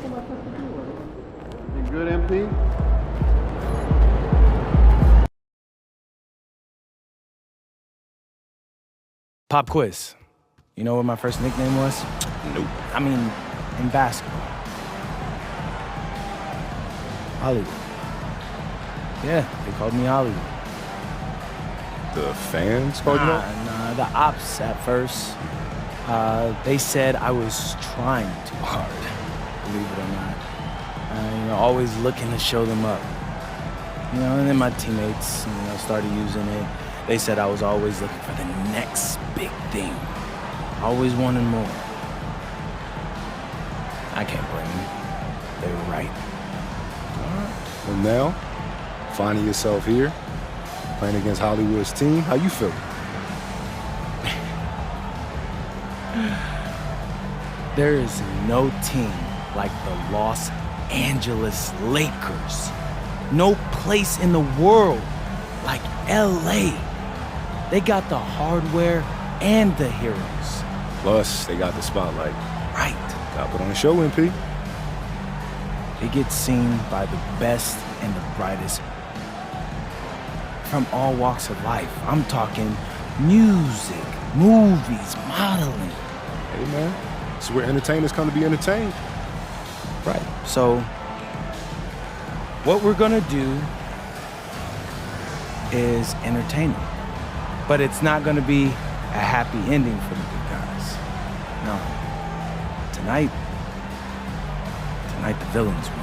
You good, MP? Pop quiz. You know what my first nickname was? Nope. I mean, in basketball. Hollywood. Yeah, they called me Hollywood. The fans called you that? Nah, the ops at first. They said I was trying too hard, believe it or not. Always looking to show them up. And then my teammates, started using it. They said I was always looking for the next big thing. Always wanting more. I can't blame them. They were right. And now, finding yourself here, playing against Hollywood's team, how you feel? There is no team like the Los Angeles Lakers. No place in the world like LA. They got the hardware and the heroes. Plus, they got the spotlight. Right. Gotta put on a show, MP. It gets seen by the best and the brightest from all walks of life. I'm talking music, movies, modeling. Hey, man. It's where entertainers come to be entertained. Right. So, what we're gonna do is entertaining. But it's not gonna be a happy ending for the good guys. No. Tonight the villains win.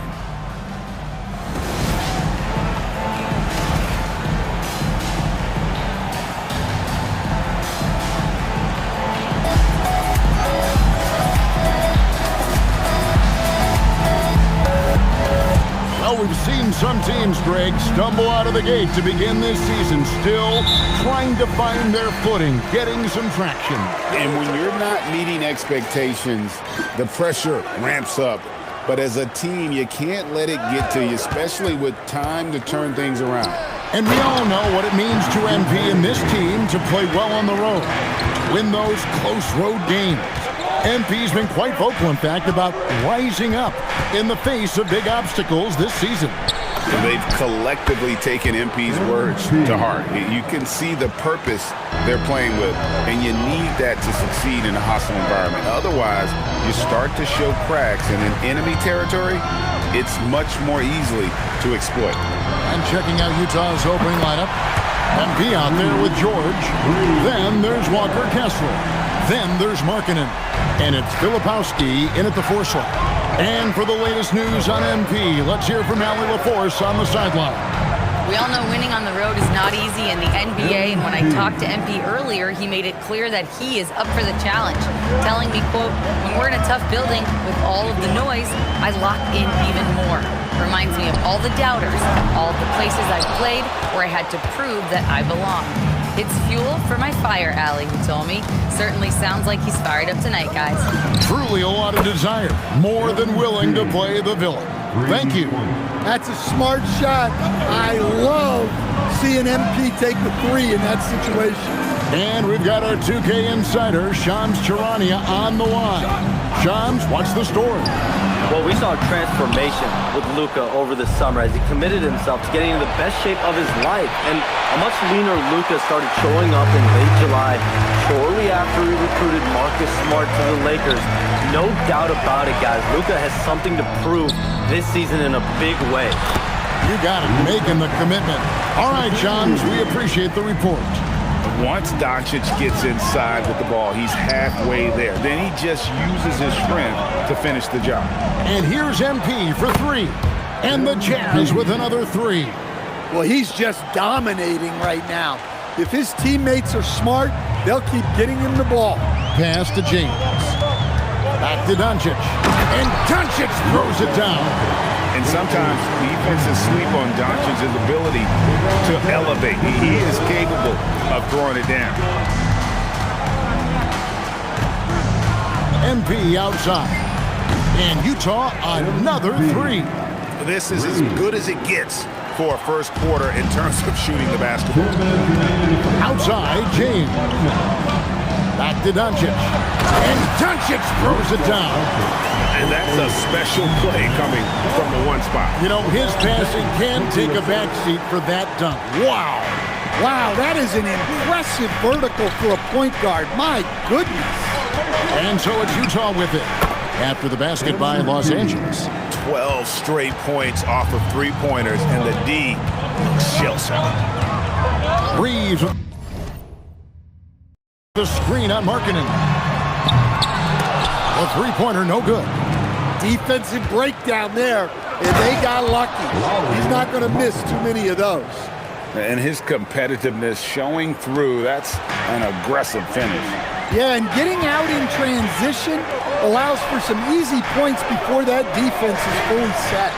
Well, we've seen some teams, Greg, stumble out of the gate to begin this season, still trying to find their footing, getting some traction. And when you're not meeting expectations, the pressure ramps up. But as a team, you can't let it get to you, especially with time to turn things around. And we all know what it means to MP and this team to play well on the road, win those close road games. MP's been quite vocal, in fact, about rising up in the face of big obstacles this season. They've collectively taken MP's words to heart. You can see the purpose they're playing with, and you need that to succeed in a hostile environment. Otherwise, you start to show cracks, and in enemy territory, it's much more easily to exploit. And checking out Utah's opening lineup, MP out there with George. Then there's Walker Kessler. Then there's Markkanen. And it's Filipowski in at the 4 slot. And for the latest news on MP, let's hear from Allie LaForce on the sideline. We all know winning on the road is not easy in the NBA, and when I talked to MP earlier, he made it clear that he is up for the challenge, telling me, quote, when we're in a tough building with all of the noise, I lock in even more. Reminds me of all the doubters, all the places I've played where I had to prove that I belong. It's fuel for my fire, Allie, he told me. Certainly sounds like he's fired up tonight, guys. Truly a lot of desire, more than willing to play the villain. Thank you. That's a smart shot. I love seeing MP take the 3 in that situation. And we've got our 2K insider, Shams Charania, on the line. Shams, what's the story? Well, we saw a transformation with Luka over the summer as he committed himself to getting in the best shape of his life. And a much leaner Luka started showing up in late July, shortly after he recruited Marcus Smart to the Lakers. No doubt about it, guys. Luka has something to prove this season in a big way. You got it, making the commitment. All right, Shams, we appreciate the report. Once Doncic gets inside with the ball, he's halfway there. Then he just uses his strength to finish the job. And here's MP for 3. And the Jazz with another 3. Well, he's just dominating right now. If his teammates are smart, they'll keep getting him the ball. Pass to James. Back to Doncic. And Doncic throws it down. And sometimes defenses sleep on Doncic's ability to elevate. He is capable of throwing it down. MP outside. And Utah another 3. This is as good as it gets for a first quarter in terms of shooting the basketball. Outside, James. Back to Doncic. And Doncic throws it down. And that's a special play coming from the one spot. You know, his passing can take a backseat for that dunk. Wow. Wow, that is an impressive vertical for a point guard. My goodness. And so it's Utah with it. After the basket by Los Angeles. 12 straight points off of three-pointers, and the D looks shell-shocked. Reeves. The screen on Markkanen. The three-pointer, no good. Defensive breakdown there, and they got lucky. He's not going to miss too many of those. And his competitiveness showing through. That's an aggressive finish. Yeah, and getting out in transition allows for some easy points before that defense is fully set.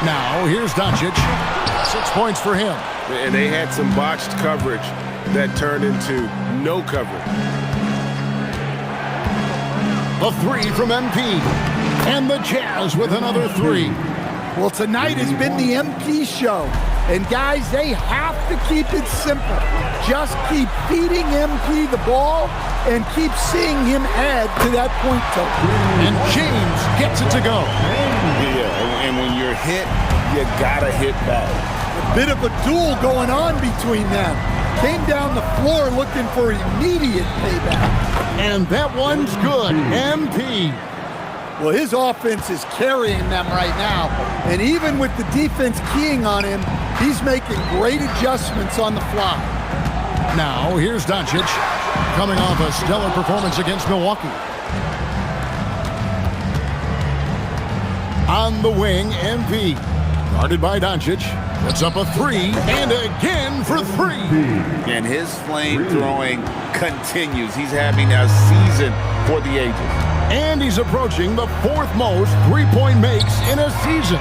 Now, here's Doncic. 6 points for him. And they had some botched coverage that turned into no coverage. A three from MP. And the Jazz with another three. Well, tonight has been the MP show. And guys, they have to keep it simple. Just keep feeding MP the ball and keep seeing him add to that point total. And James gets it to go. Yeah, and when you're hit, you gotta hit back. A bit of a duel going on between them. Came down the floor looking for immediate payback. And that one's good. MP. Well, his offense is carrying them right now. And even with the defense keying on him, he's making great adjustments on the fly. Now, here's Doncic, coming off a stellar performance against Milwaukee. On the wing, MP. Guarded by Doncic. That's up a three, and again for three. And his flame throwing continues. He's having a season for the ages. And he's approaching the fourth most three-point makes in a season.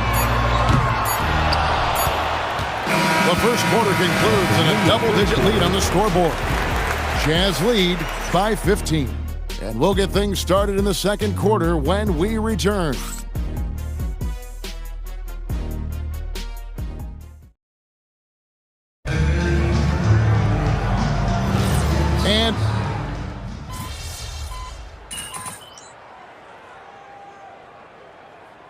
The first quarter concludes in a double-digit lead on the scoreboard. Jazz lead by 15. And we'll get things started in the second quarter when we return. And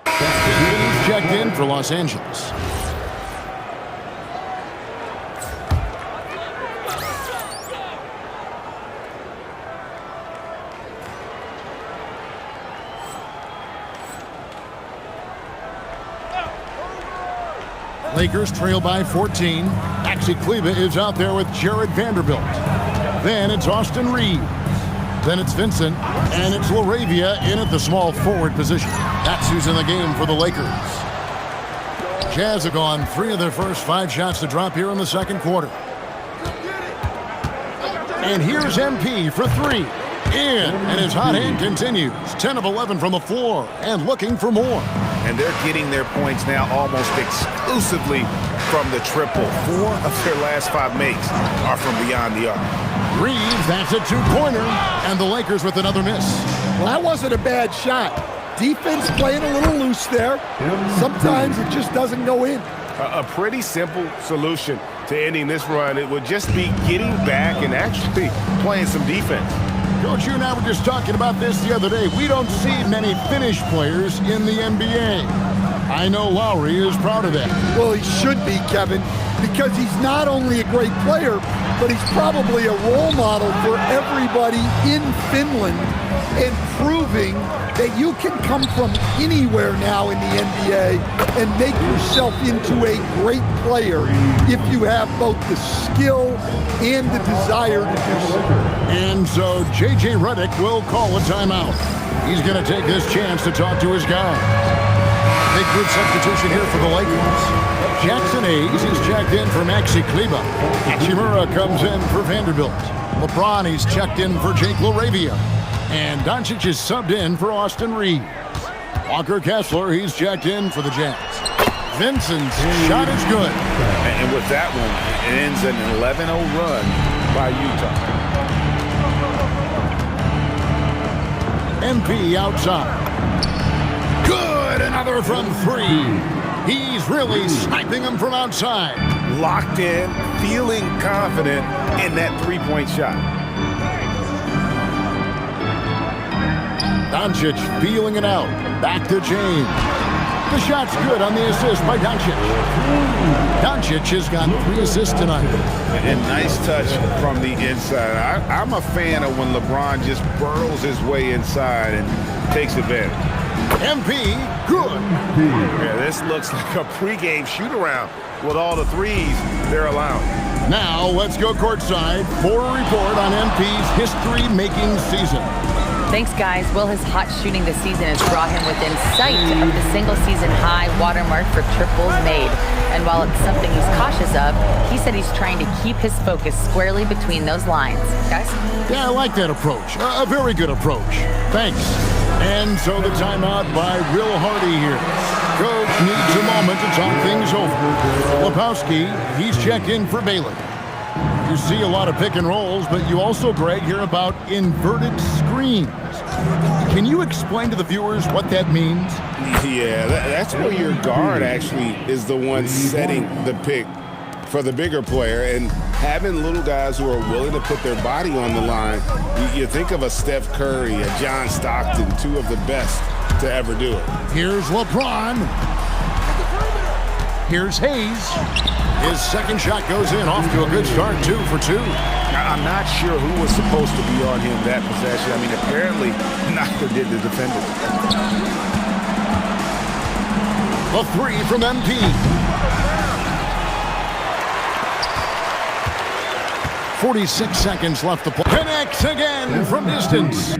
he's checked in for Los Angeles. Lakers trail by 14. Maxi Kleber is out there with Jared Vanderbilt. Then it's Austin Reeves. Then it's Vincent. And it's LaRavia in at the small forward position. That's who's in the game for the Lakers. Jazz have gone 3 of their first 5 shots to drop here in the second quarter. And here's MP for 3. In, and his hot hand continues. 10 of 11 from the floor and looking for more. And they're getting their points now almost exclusively from the triple. 4 of their last 5 makes are from beyond the arc. Reeves, that's a two-pointer, and the Lakers with another miss. Well, that wasn't a bad shot. Defense playing a little loose there. Sometimes it just doesn't go in. A pretty simple solution to ending this run. It would just be getting back and actually playing some defense. Coach, you and I were just talking about this the other day. We don't see many finished players in the NBA. I know Lowry is proud of that. Well, he should be, Kevin, because he's not only a great player, but he's probably a role model for everybody in Finland and proving that you can come from anywhere now in the NBA and make yourself into a great player if you have both the skill and the desire to do so. And so J.J. Redick will call a timeout. He's going to take this chance to talk to his guy. Big group substitution here for the Lakers. Jackson Hayes is checked in for Maxi Kleber. Hachimura comes in for Vanderbilt. LeBron, he's checked in for Jake LaRavia. And Doncic is subbed in for Austin Reeves. Walker Kessler, he's checked in for the Jazz. Vincent's shot is good. And with that one, it ends an 11-0 run by Utah. MP outside. Good, another from 3. He's really sniping him from outside. Locked in, feeling confident in that three-point shot. Doncic feeling it out. Back to James. The shot's good on the assist by Doncic. Doncic has got 3 assists tonight. And nice touch from the inside. I'm a fan of when LeBron just burrows his way inside and takes advantage. MP, good. Yeah, this looks like a pregame shoot-around with all the threes they're allowing. Now let's go courtside for a report on MP's history-making season. Thanks, guys. Well, his hot shooting this season has brought him within sight of the single-season high watermark for triples made. And while it's something he's cautious of, he said he's trying to keep his focus squarely between those lines. Guys? Yeah, I like that approach. A very good approach. Thanks. And so the timeout by Will Hardy here. Coach needs a moment to talk things over. Lepowski, he's checked in for Bailey. You see a lot of pick and rolls, but you also, Greg, hear about inverted screens. Can you explain to the viewers what that means? Yeah, that's where your guard actually is the one setting the pick for the bigger player, and having little guys who are willing to put their body on the line. You think of a Steph Curry, a John Stockton, 2 of the best to ever do it. Here's LeBron. Here's Hayes. His second shot goes in, off to a good start, 2 for 2. I'm not sure who was supposed to be on him that possession. I mean, apparently neither did the defender. A 3 from MP. 46 seconds left to play. Connects again from distance.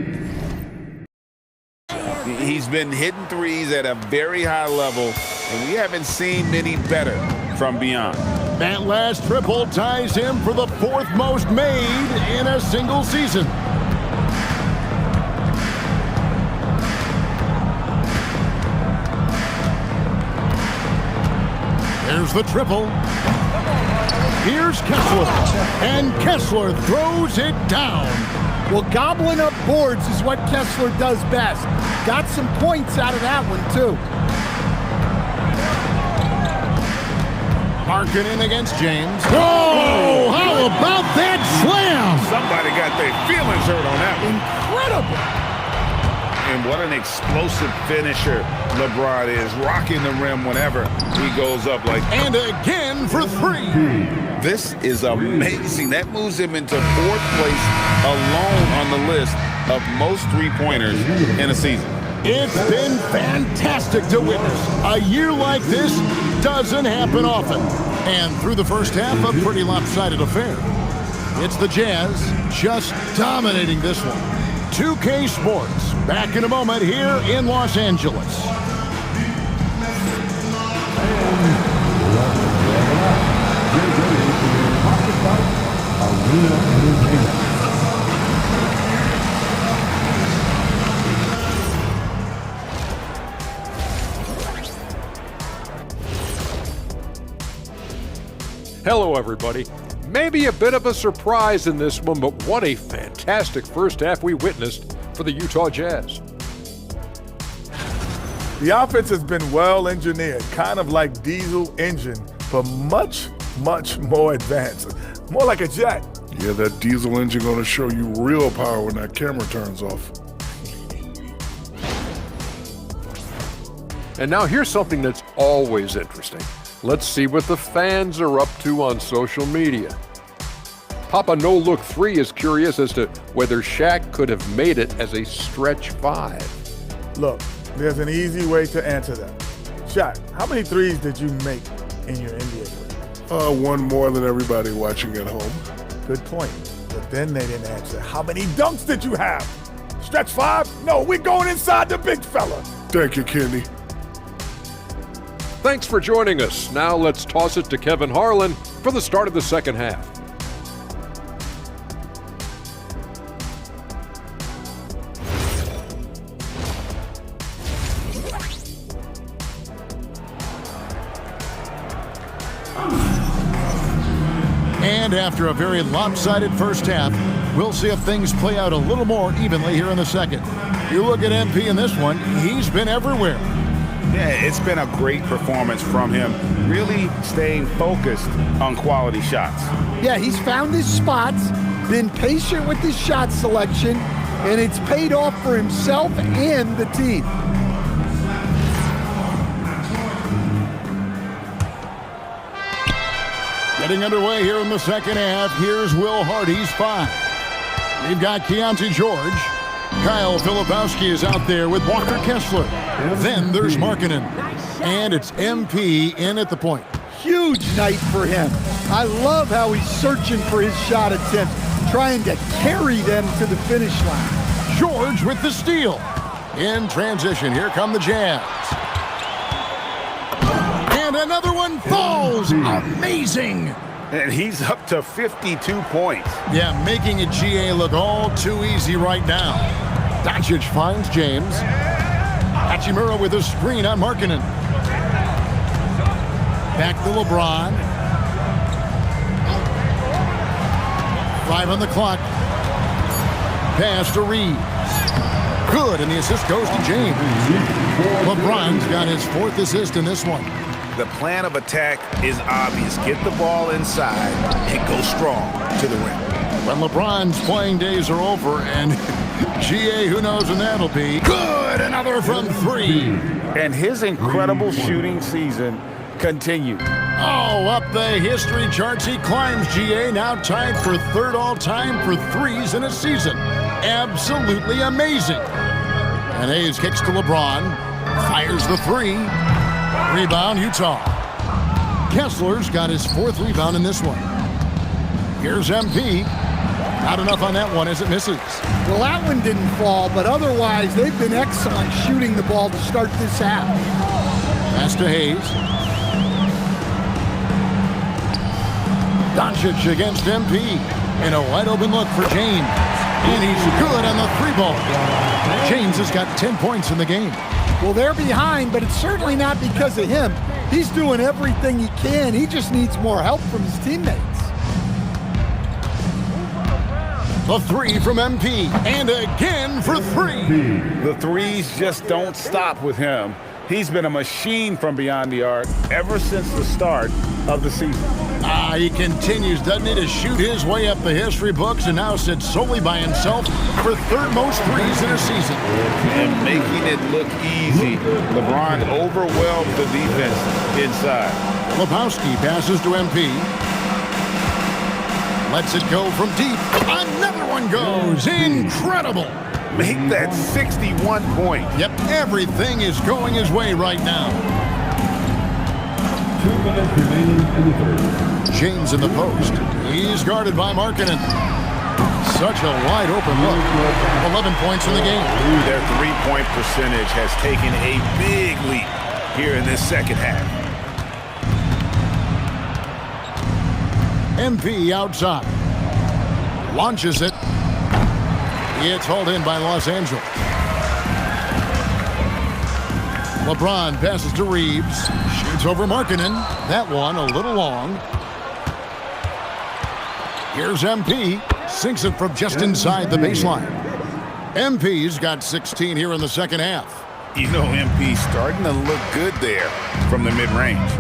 He's been hitting threes at a very high level, and we haven't seen many better from beyond. That last triple ties him for the 4th most made in a single season. There's the triple. Here's Kessler, and Kessler throws it down. Well, gobbling up boards is what Kessler does best. Got some points out of that one, too. Markkanen against James. Whoa! How about that slam? Somebody got their feelings hurt on that one. Incredible. And what an explosive finisher LeBron is, rocking the rim whenever he goes up like. And again for 3. This is amazing. That moves him into 4th place alone on the list of most 3-pointers in a season. It's been fantastic to witness. A year like this doesn't happen often. And through the first half, a pretty lopsided affair. It's the Jazz just dominating this one. 2K Sports, back in a moment here in Los Angeles. Hello, everybody. Maybe a bit of a surprise in this one, but what a fantastic first half we witnessed for the Utah Jazz. The offense has been well engineered, kind of like diesel engine, but much, much more advanced. More like a jet. Yeah, that diesel engine gonna show you real power when that camera turns off. And now here's something that's always interesting. Let's see what the fans are up to on social media. Papa No Look 3 is curious as to whether Shaq could have made it as a stretch 5. Look, there's an easy way to answer that. Shaq, how many threes did you make in your NBA career? One more than everybody watching at home. Good point. But then they didn't answer. How many dunks did you have? Stretch 5? No, we're going inside the big fella. Thank you, Kenny. Thanks for joining us. Now let's toss it to Kevin Harlan for the start of the second half. And after a very lopsided first half, we'll see if things play out a little more evenly here in the second. You look at MP in this one, he's been everywhere. Yeah, it's been a great performance from him, really staying focused on quality shots. Yeah, he's found his spots, been patient with his shot selection, and it's paid off for himself and the team. Getting underway here in the second half. Here's Will Hardy's 5. We've got Keontae George. Kyle Filipowski is out there with Walker Kessler. Then there's Markkanen. And it's MP in at the point. Huge night for him. I love how he's searching for his shot attempts, trying to carry them to the finish line. George with the steal. In transition, here come the Jazz. And another one falls. Amazing. And he's up to 52 points. Yeah, making a GA look all too easy right now. Doncic finds James. Hachimura with a screen on Markkanen. Back to LeBron. 5 on the clock. Pass to Reeves. Good, and the assist goes to James. LeBron's got his 4th assist in this one. The plan of attack is obvious. Get the ball inside and go strong to the rim. When LeBron's playing days are over, and GA, who knows when that'll be. Good, another from 3. And his incredible shooting season continued. Oh, up the history charts he climbs, GA, now tied for 3rd all-time for threes in a season. Absolutely amazing. And Hayes kicks to LeBron, fires the 3. Rebound, Utah. Kessler's got his 4th rebound in this one. Here's MP. Not enough on that one as it misses. Well, that one didn't fall, but otherwise they've been excellent shooting the ball to start this half. Pass to Hayes. Doncic against MP. And a wide open look for James. And he's good on the 3-ball. James has got 10 points in the game. Well, they're behind, but it's certainly not because of him. He's doing everything he can. He just needs more help from his teammates. The 3 from MP, and again for 3. The threes just don't stop with him. He's been a machine from beyond the arc ever since the start of the season. He continues, doesn't he, to shoot his way up the history books and now sits solely by himself for 3rd most threes in a season. And making it look easy. LeBron overwhelmed the defense inside. Filipowski passes to MP. Lets it go from deep. Another one goes. Incredible. Make that 61 point. Yep, everything is going his way right now. 2 minutes remaining in the 3rd. James in the post. He's guarded by Markkanen. Such a wide open look. 11 points in the game. Their 3-point percentage has taken a big leap here in this second half. MP outside. Launches it. It's hauled in by Los Angeles. LeBron passes to Reeves. Shoots over Markkanen. That one a little long. Here's MP. Sinks it from just inside the baseline. MP's got 16 here in the second half. You know, MP's starting to look good there from the mid-range.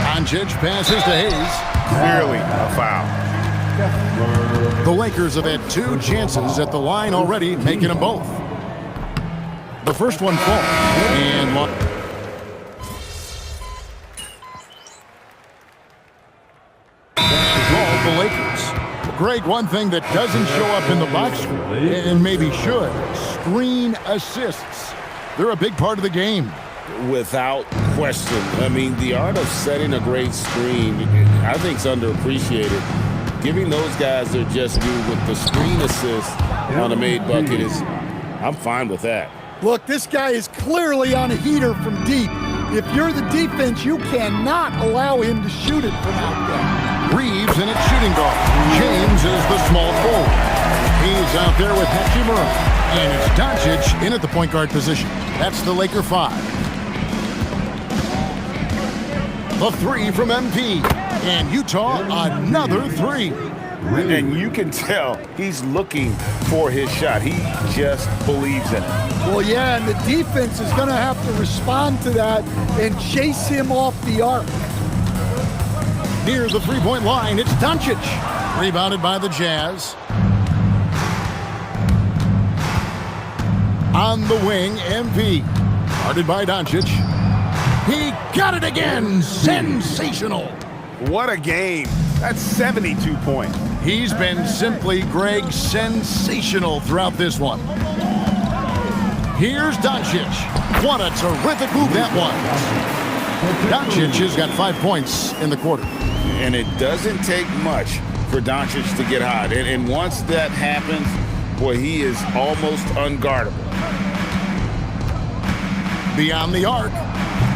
Doncic passes to Hayes. Clearly a foul. The Lakers have had 2 chances at the line already, making them both. The first one falls. And the Lakers. Greg, one thing that doesn't show up in the box score, and maybe should, screen assists. They're a big part of the game. Without question. I mean, the art of setting a great screen, I think, is underappreciated. Giving those guys their just due with the screen assist on a made bucket is, I'm fine with that. Look, this guy is clearly on a heater from deep. If you're the defense, you cannot allow him to shoot it from out there. Reeves in its shooting guard. James is the small forward. He's out there with Hachimura. And it's Doncic in at the point guard position. That's the Laker 5. The 3 from MP. And Utah, another 3. And you can tell he's looking for his shot. He just believes in it. Well, yeah, and the defense is going to have to respond to that and chase him off the arc. Near the 3-point line, it's Doncic. Rebounded by the Jazz. On the wing, MP. Guarded by Doncic. He got it again. Sensational. What a game. That's 72 points. He's been simply, Greg, sensational throughout this one. Here's Doncic. What a terrific move that was. Doncic has got 5 points in the quarter. And it doesn't take much for Doncic to get hot. And once that happens, boy, he is almost unguardable. Beyond the arc.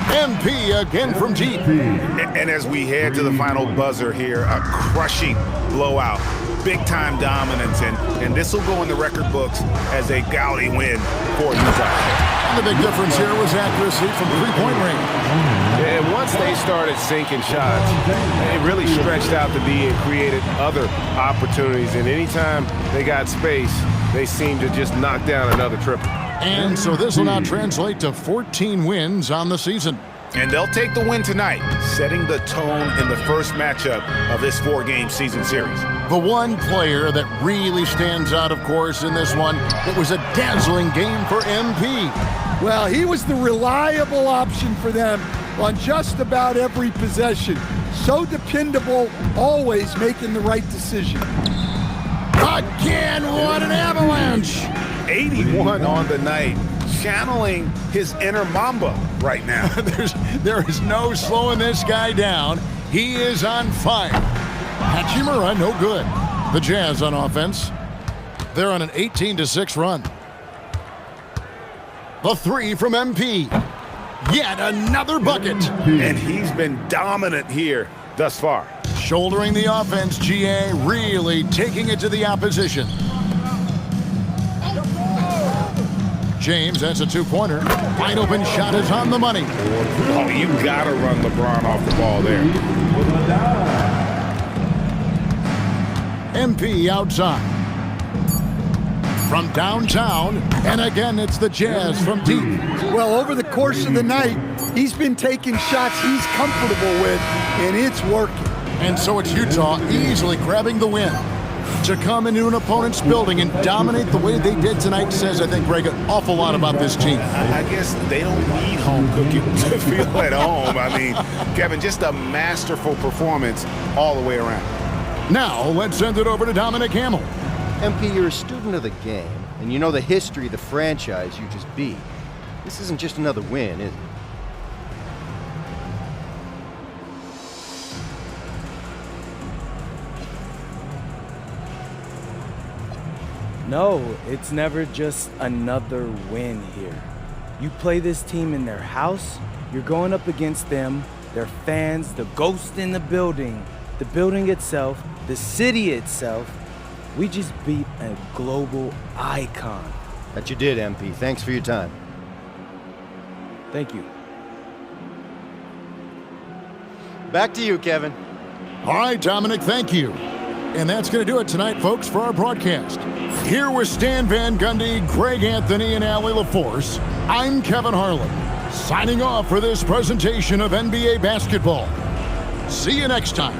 MP again from deep. And as we head to the final buzzer here, a crushing blowout. Big-time dominance, and this will go in the record books as a gaudy win for Utah. And the big difference here was accuracy from three-point range. And once they started sinking shots, it really stretched out the D and created other opportunities. And anytime they got space, they seemed to just knock down another triple. And so this will now translate to 14 wins on the season. And they'll take the win tonight, setting the tone in the first matchup of this 4-game season series. The one player that really stands out, of course, in this one, it was a dazzling game for MP. Well, he was the reliable option for them on just about every possession. So dependable, always making the right decision. Again, what an avalanche! 81 on the night, channeling his inner Mamba right now. there is no slowing this guy down. He is on fire. Hachimura, no good. The Jazz on offense. They're on an 18-6 run. The three from MP. Yet another bucket. And he's been dominant here thus far. Shouldering the offense, GA really taking it to the opposition. James, that's a two-pointer. Wide open shot is on the money. Oh, you gotta run LeBron off the ball there. MP outside. From downtown, and again, it's the Jazz from deep. Well, over the course of the night, he's been taking shots he's comfortable with, and it's working. And so it's Utah easily grabbing the win. To come into an opponent's building and dominate the way they did tonight says, I think, Greg, an awful lot about this team. I guess they don't need home cooking to feel at home. I mean, Kevin, just a masterful performance all the way around. Now, let's send it over to Dominic Hamill. MP, you're a student of the game, and you know the history of the franchise you just beat. This isn't just another win, is it? No, it's never just another win here. You play this team in their house, you're going up against them, their fans, the ghost in the building itself, the city itself. We just beat a global icon. That you did, MP. Thanks for your time. Thank you. Back to you, Kevin. All right, Dominic, thank you. And that's going to do it tonight, folks, for our broadcast. Here with Stan Van Gundy, Greg Anthony, and Allie LaForce, I'm Kevin Harlan, signing off for this presentation of NBA basketball. See you next time.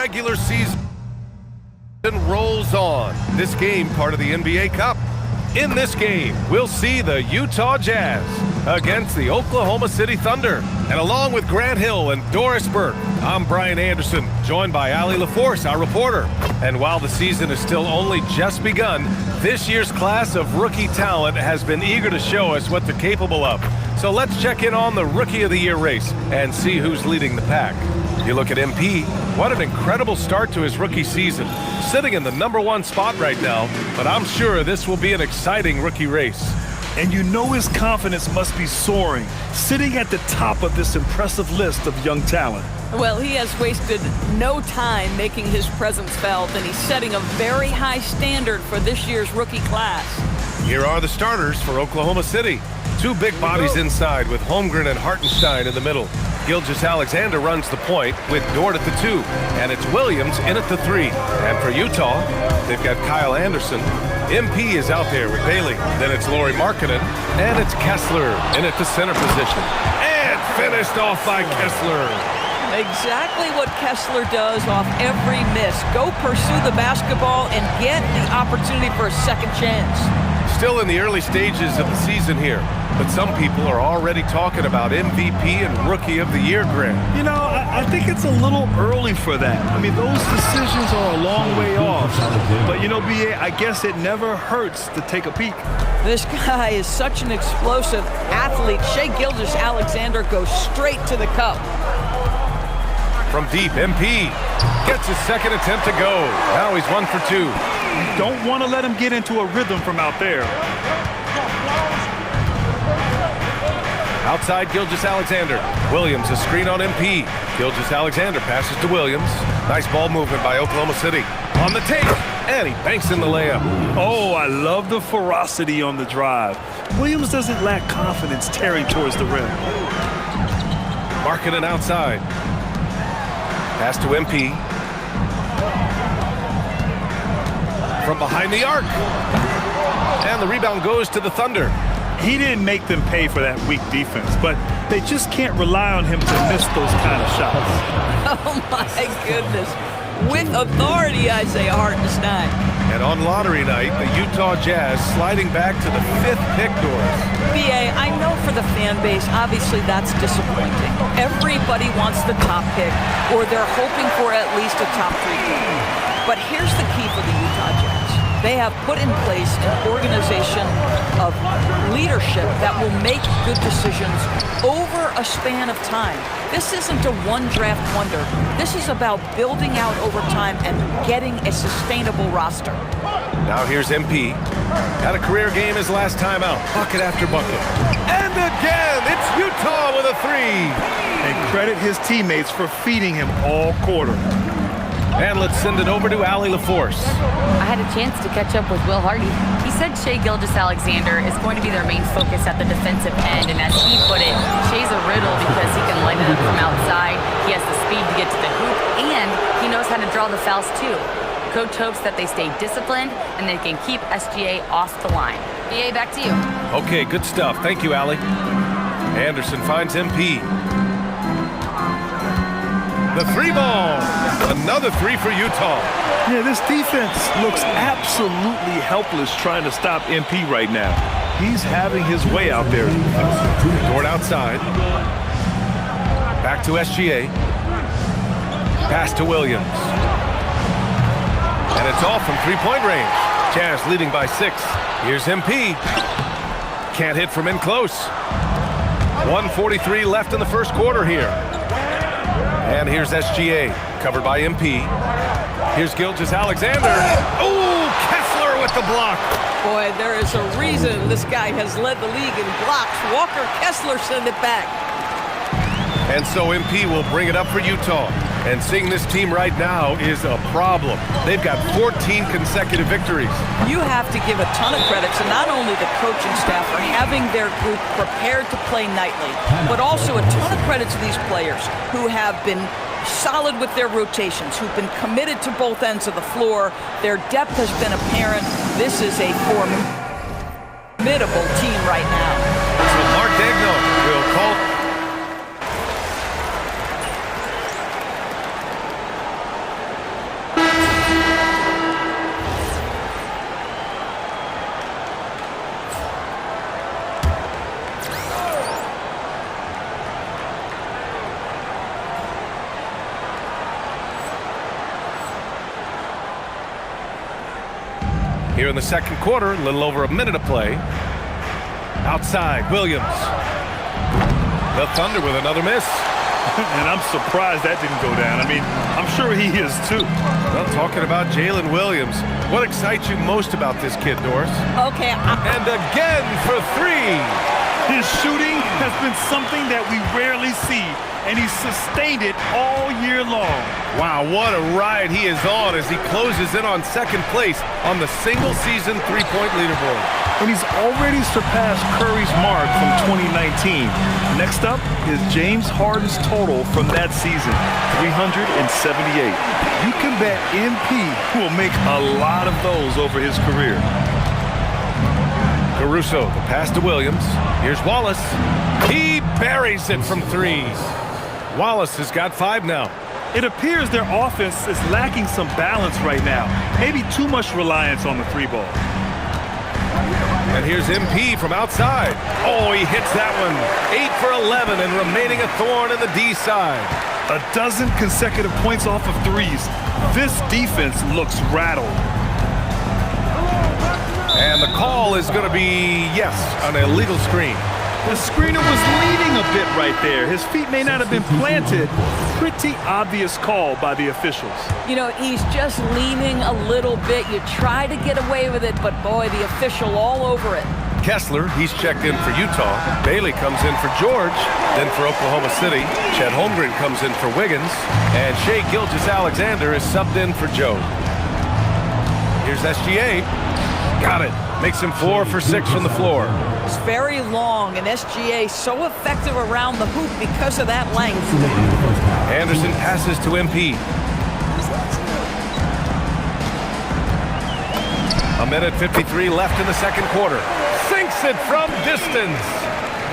regular season rolls on. This game, part of the NBA Cup. In this game, we'll see the Utah Jazz against the Oklahoma City Thunder. And along with Grant Hill and Doris Burke, I'm Brian Anderson, joined by Allie LaForce, our reporter. And while the season is still only just begun, this year's class of rookie talent has been eager to show us what they're capable of. So let's check in on the Rookie of the Year race and see who's leading the pack. You look at MP, what an incredible start to his rookie season. Sitting in the #1 spot right now, but I'm sure this will be an exciting rookie race. And you know his confidence must be soaring, sitting at the top of this impressive list of young talent. Well, he has wasted no time making his presence felt, and he's setting a very high standard for this year's rookie class. Here are the starters for Oklahoma City. Two big bodies inside with Holmgren and Hartenstein in the middle. Gilgeous-Alexander runs the point with Dort at the 2, and it's Williams in at the 3. And for Utah, they've got Kyle Anderson. MP is out there with Bailey. Then it's Lauri Markkanen, and it's Kessler in at the center position. And finished off by Kessler. Exactly what Kessler does off every miss. Go pursue the basketball and get the opportunity for a second chance. Still in the early stages of the season here, but some people are already talking about MVP and Rookie of the Year, Grant. You know, I think it's a little early for that. I mean, those decisions are a long way off. But, you know, B.A., I guess it never hurts to take a peek. This guy is such an explosive athlete. Shai Gilgeous-Alexander goes straight to the cup. From deep, MP gets his second attempt to go. Now he's 1 for 2. You don't want to let him get into a rhythm from out there. Outside Gilgeous-Alexander. Williams, a screen on MP. Gilgeous-Alexander passes to Williams. Nice ball movement by Oklahoma City. On the take, and he banks in the layup. Oh, I love the ferocity on the drive. Williams doesn't lack confidence tearing towards the rim. Markkanen outside. Pass to MP. From behind the arc. And the rebound goes to the Thunder. He didn't make them pay for that weak defense, but they just can't rely on him to miss those kind of shots. Oh, my goodness. With authority, Isaiah Hartenstein. And on lottery night, the Utah Jazz sliding back to the 5th pick, Doris. B.A., I know for the fan base, obviously that's disappointing. Everybody wants the top pick, or they're hoping for at least a top 3 pick. But here's the key for the Utah Jazz. They have put in place an organization of leadership that will make good decisions over a span of time. This isn't a one draft wonder. This is about building out over time and getting a sustainable roster. Now here's MP. Had a career game his last time out. Bucket after bucket. And again, it's Utah with a 3. And credit his teammates for feeding him all quarter. And let's send it over to Allie LaForce. I had a chance to catch up with Will Hardy. He said Shai Gilgeous-Alexander is going to be their main focus at the defensive end, and as he put it, Shai's a riddle because he can light it up from outside, he has the speed to get to the hoop, and he knows how to draw the fouls too. Coach hopes that they stay disciplined and they can keep SGA off the line. BA, back to you. Okay, good stuff. Thank you, Allie. Anderson finds MP. The 3 ball. Another 3 for Utah. Yeah, this defense looks absolutely helpless trying to stop MP right now. He's having his way out there. Dort outside. Back to SGA. Pass to Williams. And it's off from 3-point range. Jazz leading by 6. Here's MP. Can't hit from in close. 1:43 left in the first quarter here. And here's SGA, covered by MP. Here's Gilgeous-Alexander. Oh, Kessler with the block. Boy, there is a reason this guy has led the league in blocks. Walker Kessler send it back. And so MP will bring it up for Utah. And seeing this team right now is a problem. They've got 14 consecutive victories. You have to give a ton of credit to not only the coaching staff for having their group prepared to play nightly, but also a ton of credit to these players who have been solid with their rotations, who've been committed to both ends of the floor. Their depth has been apparent. This is a formidable team right now. So Mark Degno will call. Here in the second quarter, a little over a minute of play. Outside, Williams. The Thunder with another miss. And I'm surprised that didn't go down. I mean, I'm sure he is too. Well, talking about Jalen Williams, what excites you most about this kid, Doris? Okay. And again for three. His shooting has been something that we rarely see, and he's sustained it all year long. Wow, what a ride he is on as he closes in on second place on the single-season three-point leaderboard. And he's already surpassed Curry's mark from 2019. Next up is James Harden's total from that season, 378. You can bet MP will make a lot of those over his career. Caruso, the pass to Williams. Here's Wallace. He buries it from three. Wallace has got 5 now. It appears their offense is lacking some balance right now. Maybe too much reliance on the three ball. And here's MP from outside. Oh, he hits that one. 8 for 11 and remaining a thorn in the D side. A dozen consecutive points off of threes. This defense looks rattled. And the call is going to be, yes, an illegal screen. The screener was leaning a bit right there. His feet may not have been planted. Pretty obvious call by the officials. You know, he's just leaning a little bit. You try to get away with it, but boy, the official all over it. Kessler, he's checked in for Utah. Bailey comes in for George, then for Oklahoma City. Chet Holmgren comes in for Wiggins. And Shai Gilgeous-Alexander is subbed in for Joe. Here's SGA. Got it. Makes him 4 for 6 from the floor. It's very long, and SGA so effective around the hoop because of that length. Anderson passes to MP. A minute 53 left in the second quarter. Sinks it from distance.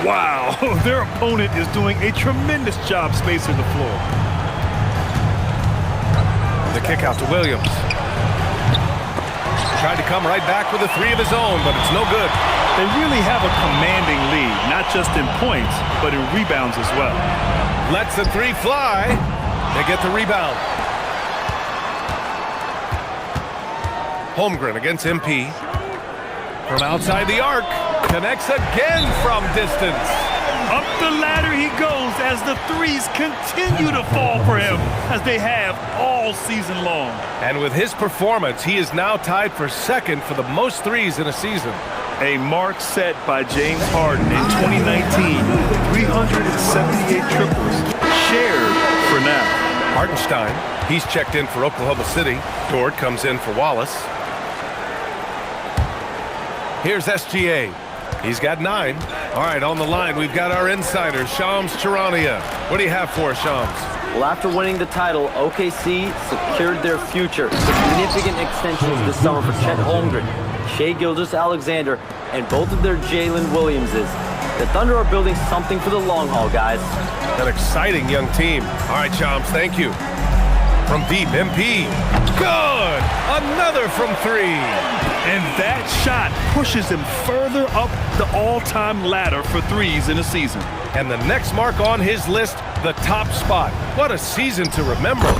Wow, their opponent is doing a tremendous job spacing the floor. The kick out to Williams. Tried to come right back with a 3 of his own, but it's no good. They really have a commanding lead, not just in points, but in rebounds as well. Lets the 3 fly. They get the rebound. Holmgren against MP. From outside the arc. Connects again from distance. Up the ladder he goes as the threes continue to fall for him, as they have all season long. And with his performance, he is now tied for second for the most threes in a season. A mark set by James Harden in 2019. 378 triples shared for now. Hartenstein, he's checked in for Oklahoma City. Dort comes in for Wallace. Here's SGA. He's got 9. All right, on the line, we've got our insider, Shams Charania. What do you have for us, Shams? Well, after winning the title, OKC secured their future. Significant extensions this summer for Chet Holmgren, Shai Gilgeous-Alexander, and both of their Jalen Williamses. The Thunder are building something for the long haul, guys. An exciting young team. All right, Shams, thank you. From deep, MP. Good! Another from 3. And that shot pushes him further up the all-time ladder for threes in a season. And the next mark on his list, the top spot. What a season to remember.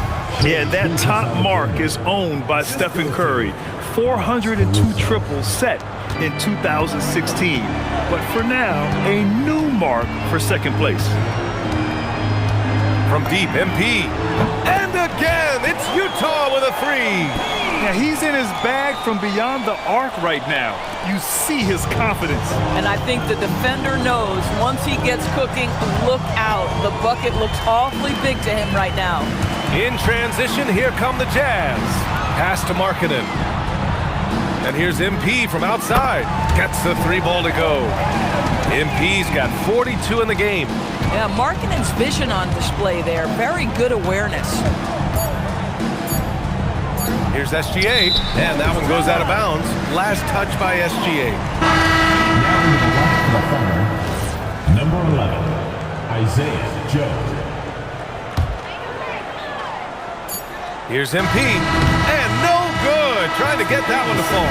Yeah, that top mark is owned by Stephen Curry. 402 triples set in 2016. But for now, a new mark for second place. From deep, MP. And again, it's Utah with a 3. Now, he's in his bag from beyond the arc right now. You see his confidence. And I think the defender knows once he gets cooking, look out. The bucket looks awfully big to him right now. In transition, here come the Jazz. Pass to Markkanen. And here's MP from outside. Gets the 3 ball to go. MP's got 42 in the game. Yeah, Markkanen's vision on display there. Very good awareness. Here's SGA, and that one goes out of bounds. Last touch by SGA. Number 11, Isaiah Joe. Here's MP, and no good. Trying to get that one to fall.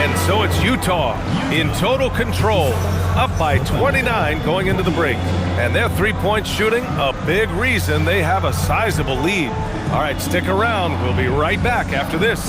And so it's Utah in total control, up by 29 going into the break. And their three-point shooting, a big reason they have a sizable lead. All right, stick around. We'll be right back after this.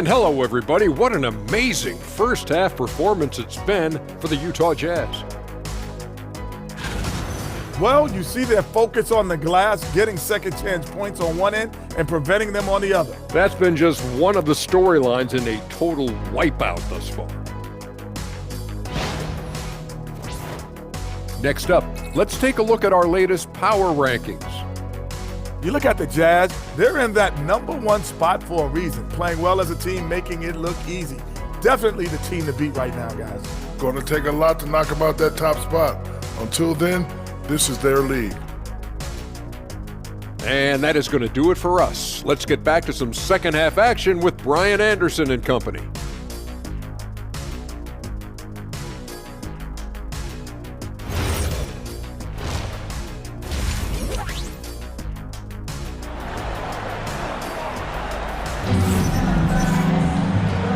And hello, everybody. What an amazing first half performance it's been for the Utah Jazz. Well, you see their focus on the glass, getting second chance points on one end and preventing them on the other. That's been just one of the storylines in a total wipeout thus far. Next up, let's take a look at our latest power rankings. You look at the Jazz, they're in that #1 spot for a reason, playing well as a team, making it look easy. Definitely the team to beat right now, guys. Going to take a lot to knock them out that top spot. Until then, this is their league. And that is going to do it for us. Let's get back to some second half action with Brian Anderson and company.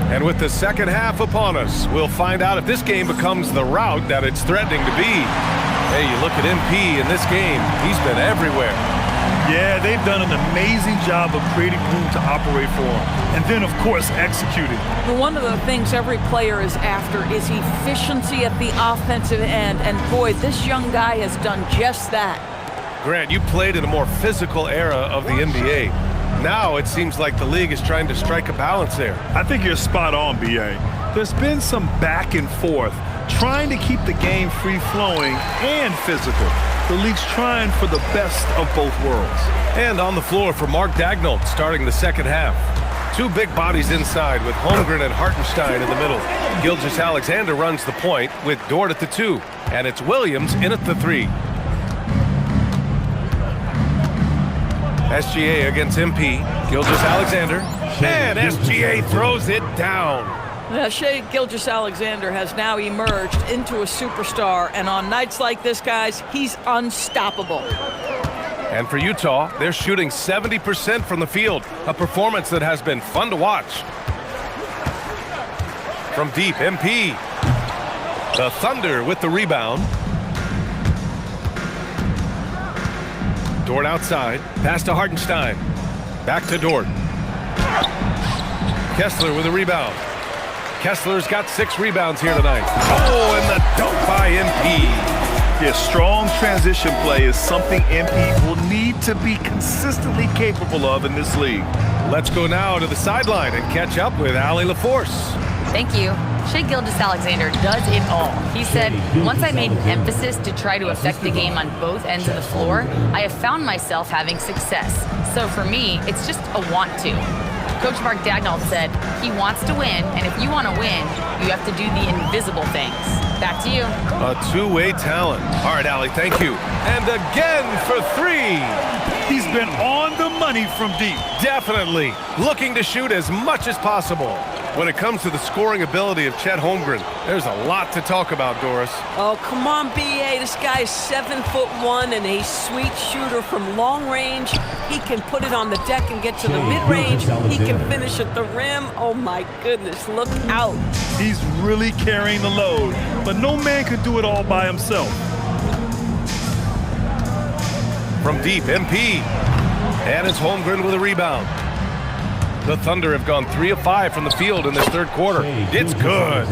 And with the second half upon us, we'll find out if this game becomes the rout that it's threatening to be. Hey, you look at MP in this game, he's been everywhere. Yeah, they've done an amazing job of creating room to operate for him. And then, of course, executing. Well, one of the things every player is after is efficiency at the offensive end. And boy, this young guy has done just that. Grant, you played in a more physical era of the NBA. Now it seems like the league is trying to strike a balance there. I think you're spot on, B.A. There's been some back and forth, trying to keep the game free-flowing and physical. The league's trying for the best of both worlds. And on the floor for Mark Daigneault starting the second half. Two big bodies inside with Holmgren and Hartenstein in the middle. Gilgeous-Alexander runs the point with Dort at the 2. And it's Williams in at the 3. SGA against MP. Gilgeous-Alexander. And SGA throws it down. Shai Gilgeous-Alexander has now emerged into a superstar, and on nights like this, guys, he's unstoppable. And for Utah, they're shooting 70% from the field, a performance that has been fun to watch. From deep, MP. The Thunder with the rebound. Dort outside, pass to Hartenstein. Back to Dort. Kessler with a rebound. Kessler's got 6 rebounds here tonight. Oh, and the dunk by MP. Yeah, strong transition play is something MP will need to be consistently capable of in this league. Let's go now to the sideline and catch up with Allie LaForce. Thank you. Shai Gilgeous-Alexander does it all. He said, once I made an emphasis to try to affect the game on both ends of the floor, I have found myself having success. So for me, it's just a want to. Coach Mark Daigneault said he wants to win, and if you want to win, you have to do the invisible things. Back to you. A two-way talent. All right, Allie, thank you. And again for 3. He's been on the money from deep. Definitely. Looking to shoot as much as possible. When it comes to the scoring ability of Chet Holmgren, there's a lot to talk about, Doris. Oh, come on, B.A. This guy is 7'1" and a sweet shooter from long range. He can put it on the deck and get to the mid-range. He can finish at the rim. Oh, my goodness, look out. He's really carrying the load, but no man could do it all by himself. From deep, MP. And it's Holmgren with a rebound. The Thunder have gone 3 of 5 from the field in this third quarter. It's good.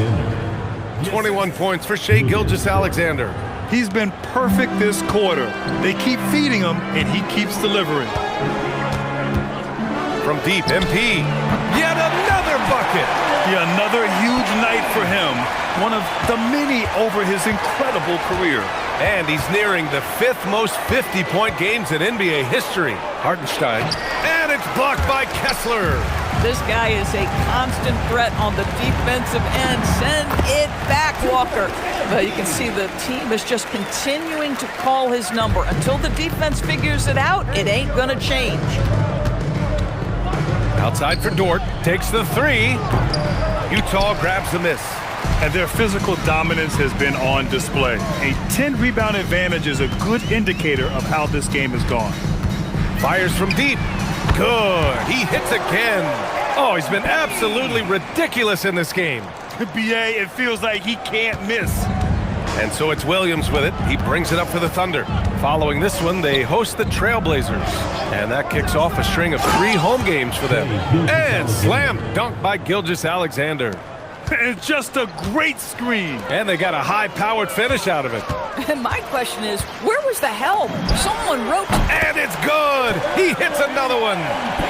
21 points for Shai Gilgeous-Alexander. He's been perfect this quarter. They keep feeding him, and he keeps delivering. From deep, MP. Yet another bucket. Yeah, another huge night for him. One of the many over his incredible career. And he's nearing the 5th most 50-point games in NBA history. Hartenstein. And it's blocked by Kessler. This guy is a constant threat on the defensive end. Send it back, Walker. But you can see the team is just continuing to call his number. Until the defense figures it out, it ain't going to change. Outside for Dort. Takes the 3. Utah grabs the miss. And their physical dominance has been on display. A 10-rebound advantage is a good indicator of how this game has gone. Fires from deep. Good. He hits again. Oh, he's been absolutely ridiculous in this game. B.A., it feels like he can't miss. And so it's Williams with it. He brings it up for the Thunder. Following this one, they host the Trailblazers. And that kicks off a string of 3 home games for them. And slam dunk by Gilgeous-Alexander. And just a great screen. And they got a high-powered finish out of it. And my question is, where was the help? Someone wrote... And it's good! He hits another one!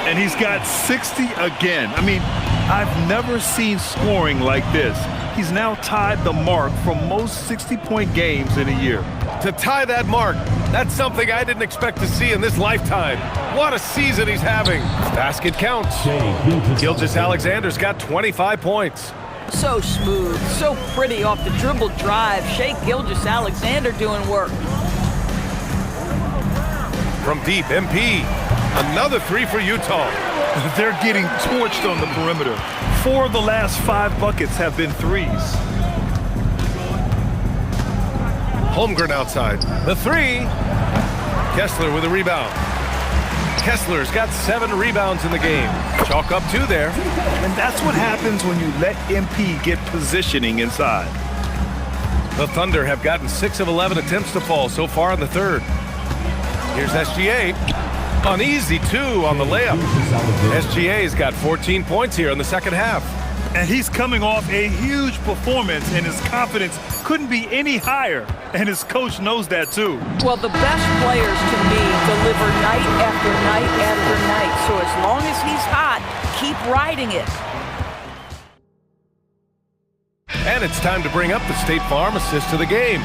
And he's got 60 again. I mean, I've never seen scoring like this. He's now tied the mark for most 60-point games in a year. To tie that mark, that's something I didn't expect to see in this lifetime. What a season he's having. Basket counts. Gilgeous-Alexander's got 25 points. So smooth, so pretty off the dribble drive. Shai Gilgeous-Alexander doing work. From deep, MP. Another 3 for Utah. They're getting torched on the perimeter. 4 of the last 5 buckets have been threes. Holmgren outside. The 3. Kessler with a rebound. Kessler's got 7 rebounds in the game. Chalk up 2 there. And that's what happens when you let MP get positioning inside. The Thunder have gotten 6 of 11 attempts to fall so far in the third. Here's SGA. An easy 2 on the layup. SGA's got 14 points here in the second half. And he's coming off a huge performance, and his confidence couldn't be any higher. And his coach knows that too. Well, the best players to me deliver night after night after night. So as long as he's hot, keep riding it. And it's time to bring up the State Farm assist of the game.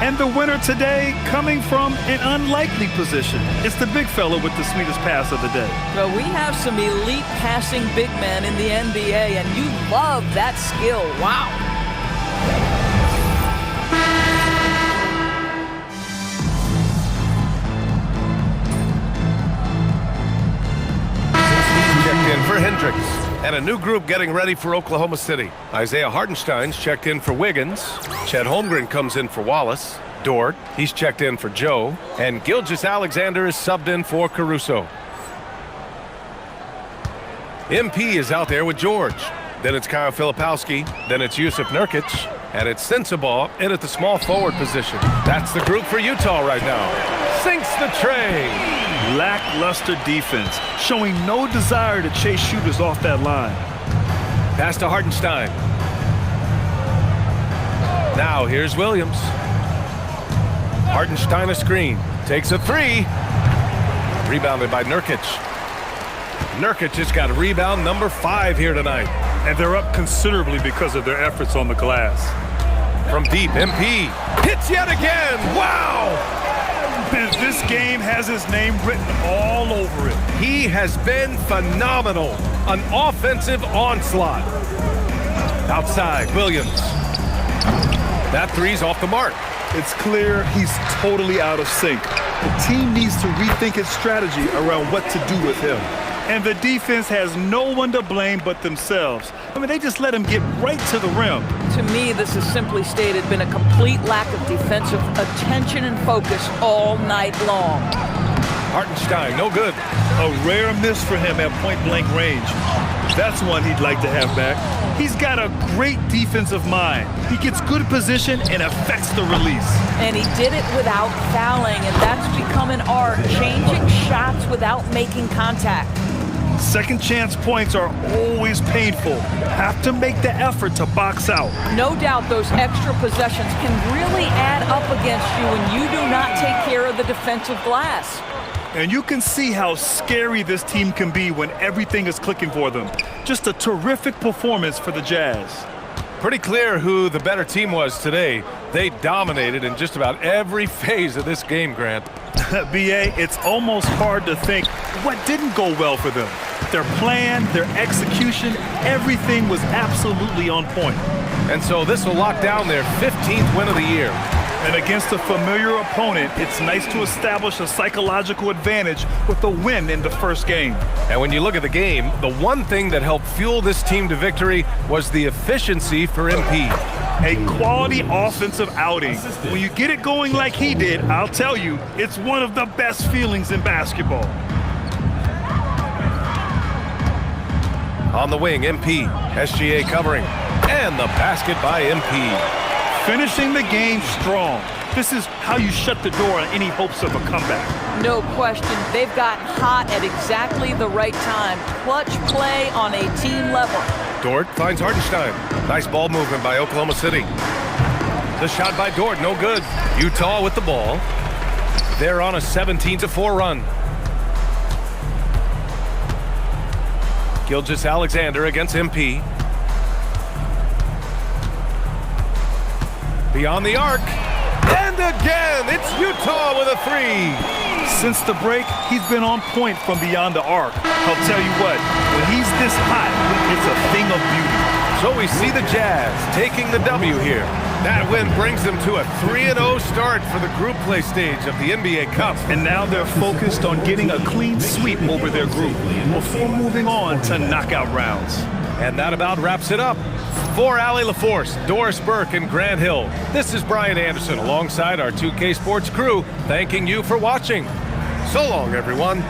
And the winner today coming from an unlikely position. It's the big fella with the sweetest pass of the day. Well, we have some elite passing big men in the NBA, and you love that skill. Wow. Checked in for Hendricks. And a new group getting ready for Oklahoma City. Isaiah Hartenstein's checked in for Wiggins. Chet Holmgren comes in for Wallace. Dort, he's checked in for Joe. And Gilgeous-Alexander is subbed in for Caruso. MP is out there with George. Then it's Kyle Filipowski. Then it's Yusuf Nurkic. And it's Sensabaugh in at the small forward position. That's the group for Utah right now. Sinks the tray. Lackluster defense, showing no desire to chase shooters off that line. Pass to Hartenstein. Now here's Williams. Hartenstein a screen. Takes a 3. Rebounded by Nurkic. Nurkic has got rebound number 5 here tonight. And they're up considerably because of their efforts on the glass. From deep, MP hits yet again. Wow! And this game has his name written all over it. He has been phenomenal. An offensive onslaught. Outside, Williams. That 3's off the mark. It's clear he's totally out of sync. The team needs to rethink its strategy around what to do with him. And the defense has no one to blame but themselves. I mean, they just let him get right to the rim. To me, this has simply stated been a complete lack of defensive attention and focus all night long. Hartenstein, no good. A rare miss for him at point-blank range. That's one he'd like to have back. He's got a great defensive mind. He gets good position and affects the release. And he did it without fouling, and that's become an art, changing shots without making contact. Second chance points are always painful. Have to make the effort to box out. No doubt those extra possessions can really add up against you when you do not take care of the defensive glass. And you can see how scary this team can be when everything is clicking for them. Just a terrific performance for the Jazz. Pretty clear who the better team was today. They dominated in just about every phase of this game, Grant. B.A., it's almost hard to think what didn't go well for them. Their plan, their execution, everything was absolutely on point. And so this will lock down their 15th win of the year. And against a familiar opponent, it's nice to establish a psychological advantage with a win in the first game. And when you look at the game, the one thing that helped fuel this team to victory was the efficiency for MP. A quality offensive outing. When you get it going like he did, I'll tell you, it's one of the best feelings in basketball. On the wing, MP. SGA covering. And the basket by MP. Finishing the game strong. This is how you shut the door on any hopes of a comeback. No question. They've gotten hot at exactly the right time. Clutch play on a team level. Dort finds Hartenstein. Nice ball movement by Oklahoma City. The shot by Dort, no good. Utah with the ball. They're on a 17-4 run. Gilgeous-Alexander against MP. Beyond the arc. And again, it's Utah with a three. Since the break, he's been on point from beyond the arc. I'll tell you what, when he's this hot, it's a thing of beauty. So we see the Jazz taking the W here. That win brings them to a 3-0 start for the group play stage of the NBA Cup. And now they're focused on getting a clean sweep over their group before moving on to knockout rounds. And that about wraps it up. For Allie LaForce, Doris Burke, and Grant Hill, this is Brian Anderson alongside our 2K Sports crew, thanking you for watching. So long, everyone.